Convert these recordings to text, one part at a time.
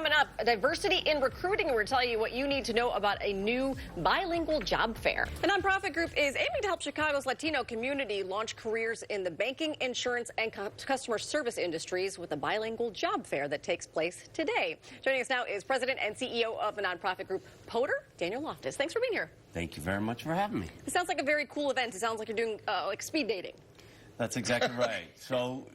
Coming up, diversity in recruiting. We're telling you what you need to know about a new bilingual job fair. The nonprofit group is aiming to help Chicago's Latino community launch careers in the banking, insurance, and customer service industries with a bilingual job fair that takes place today. Joining us now is President and CEO of the nonprofit group PODER, Daniel Loftus. Thanks for being here. Thank you very much for having me. It sounds like a very cool event. It sounds like you're doing like speed dating. That's exactly right.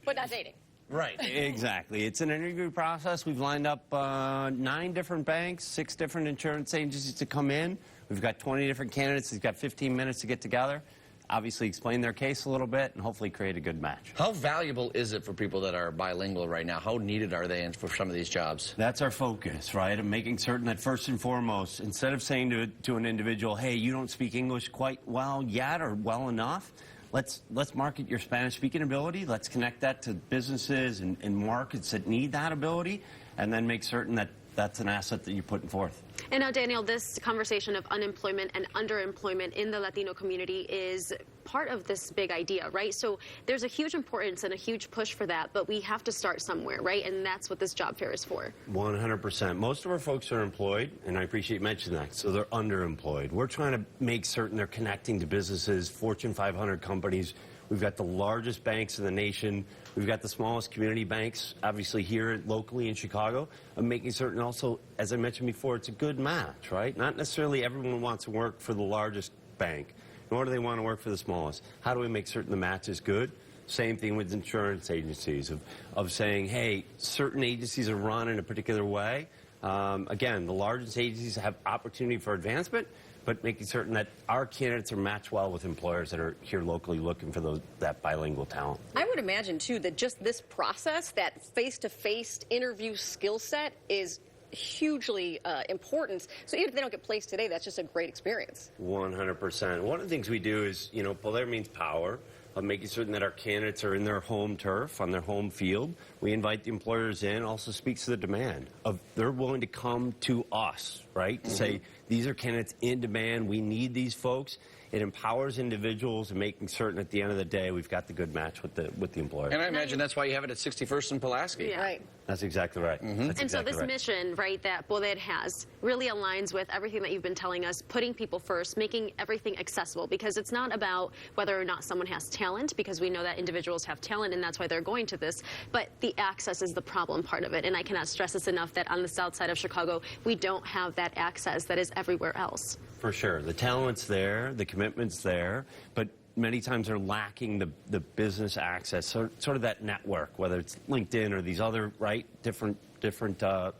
But not dating. Right, exactly. It's an interview process. We've lined up 9 different banks, 6 different insurance agencies to come in. We've got 20 different candidates. We've got 15 minutes to get together, obviously explain their case a little bit, and hopefully create a good match. How valuable is it for people that are bilingual right now? How needed are they for some of these jobs? That's our focus, right? And making certain that first and foremost, instead of saying to an individual, hey, you don't speak English quite well yet or well enough, let's market your Spanish-speaking ability. Let's connect that to businesses and markets that need that ability, and then make certain that that's an asset that you're putting forth. And now, Daniel, this conversation of unemployment and underemployment in the Latino community is part of this big idea, right? So there's a huge importance and a huge push for that, but we have to start somewhere, right? And that's what this job fair is for. 100%. Most of our folks are employed, and I appreciate you mentioning that, so they're underemployed. We're trying to make certain they're connecting to businesses, Fortune 500 companies. We've got the largest banks in the nation. We've got the smallest community banks, obviously here locally in Chicago. I'm making certain also, as I mentioned before, it's a good match, right? Not necessarily everyone wants to work for the largest bank, nor do they want to work for the smallest. How do we make certain the match is good? Same thing with insurance agencies, of saying, hey, certain agencies are run in a particular way. Again, the largest agencies have opportunity for advancement, but making certain that our candidates are matched well with employers that are here locally looking for that bilingual talent. I would imagine, too, that just this process, that face-to-face interview skill set is hugely important. So even if they don't get placed today, that's just a great experience. 100%. One of the things we do is, you know, PODER means power, of making certain that our candidates are in their home turf, on their home field. We invite the employers in, also speaks to the demand of they're willing to come to us, right? To say, these are candidates in demand, we need these folks. It empowers individuals and making certain at the end of the day we've got the good match with the employer. And I imagine that's why you have it at 61st and Pulaski. Yeah. Right. That's exactly right. That's And so this mission, right, that PODER has really aligns with everything that you've been telling us, putting people first, making everything accessible, because it's not about whether or not someone has talent, because we know that individuals have talent and that's why they're going to this, but the access is the problem part of it. And I cannot stress this enough that on the south side of Chicago, we don't have that access that is everywhere else. For sure. The talent's there, the commitment's there, but many times they're lacking the business access, sort of that network, whether it's LinkedIn or these other, right, different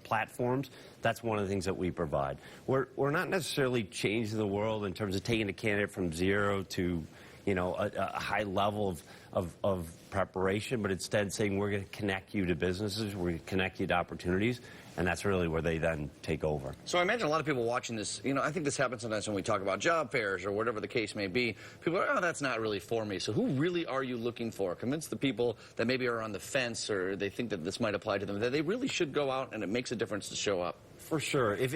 platforms. That's one of the things that we provide. We're not necessarily changing the world in terms of taking a candidate from zero to, you know, a high level of preparation, but instead saying we're going to connect you to businesses, we're going to connect you to opportunities, and that's really where they then take over. So I imagine a lot of people watching this, you know, I think this happens sometimes when we talk about job fairs or whatever the case may be. People are, oh, that's not really for me. So who really are you looking for? Convince the people that maybe are on the fence or they think that this might apply to them, that they really should go out and it makes a difference to show up. For sure. If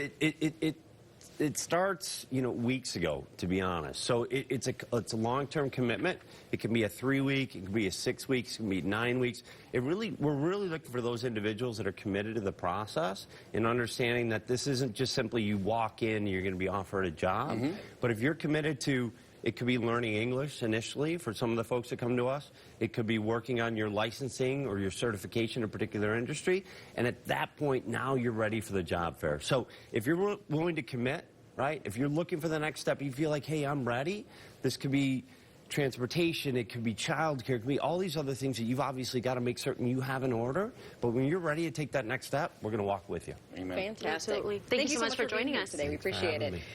it starts, you know, weeks ago, to be honest. So it's a long-term commitment. It can be a 3-week, it can be a 6 weeks, it can be 9 weeks. We're really looking for those individuals that are committed to the process and understanding that this isn't just simply you walk in and you're going to be offered a job. But if you're committed to, it could be learning English initially for some of the folks that come to us. It could be working on your licensing or your certification in a particular industry. And at that point, now you're ready for the job fair. So if you're willing to commit, right, if you're looking for the next step, you feel like, hey, I'm ready. This could be transportation, it could be childcare, it could be all these other things that you've obviously got to make certain you have in order. But when you're ready to take that next step, we're going to walk with you. Amen. Fantastic. Absolutely. Thank you so much for joining us today. We appreciate it.